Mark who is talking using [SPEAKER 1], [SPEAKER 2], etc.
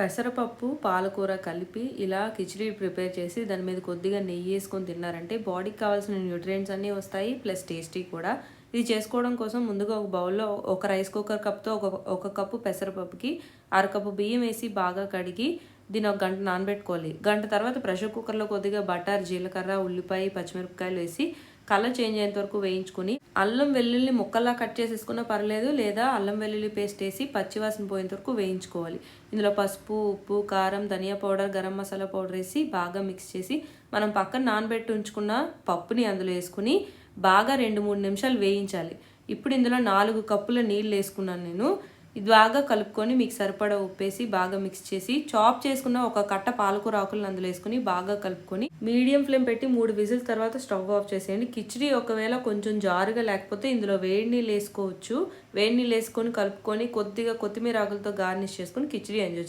[SPEAKER 1] పెసరపప్పు, పాలకూర కలిపి ఇలా కిచిడీ ప్రిపేర్ చేసి దాని మీద కొద్దిగా నెయ్యి వేసుకొని తిన్నారంటే బాడీకి కావాల్సిన న్యూట్రియంట్స్ అన్నీ వస్తాయి. ప్లస్ టేస్టీ కూడా. ఇది చేసుకోవడం కోసం ముందుగా ఒక బౌల్లో ఒక రైస్ కుక్కర్ కప్తో ఒక కప్పు పెసరపప్పుకి అరకప్పు బియ్యం వేసి బాగా కడిగి దీన్ని ఒక గంట నానబెట్టుకోవాలి. గంట తర్వాత ప్రెషర్ కుక్కర్లో కొద్దిగా బటర్, జీలకర్ర, ఉల్లిపాయ, పచ్చిమిరపకాయలు వేసి కలర్ చేంజ్ అయ్యేంత వరకు వేయించుకొని అల్లం వెల్లుల్లి ముక్కల్లా కట్ చేసేసుకున్నా పర్లేదు, లేదా అల్లం వెల్లుల్లి పేస్ట్ వేసి పచ్చివాసన పోయేంత వరకు వేయించుకోవాలి. ఇందులో పసుపు, ఉప్పు, కారం, ధనియా పౌడర్, గరం మసాలా పౌడర్ వేసి బాగా మిక్స్ చేసి మనం పక్కన నానబెట్టి ఉంచుకున్న పప్పుని అందులో వేసుకుని బాగా 2-3 నిమిషాలు వేయించాలి. ఇప్పుడు ఇందులో 4 కప్పుల నీళ్ళు వేసుకున్నాను నేను. ఇది బాగా కలుపుకొని మీకు సరిపడా ఉప్పేసి బాగా మిక్స్ చేసి చాప్ చేసుకున్న ఒక కట్ట పాలకూర ఆకులను అందులో వేసుకుని బాగా కలుపుకొని మీడియం ఫ్లేమ్ పెట్టి 3 విజిల్స్ తర్వాత స్టవ్ ఆఫ్ చేసేయండి. కిచిడి ఒకవేళ కొంచెం జారుగా లేకపోతే ఇందులో వేడి నీళ్ళు వేసుకోవచ్చు. వేడి నీళ్ళు వేసుకొని కలుపుకొని కొద్దిగా కొత్తిమీర ఆకులతో గార్నిష్ చేసుకొని కిచిడి ఎంజాయ్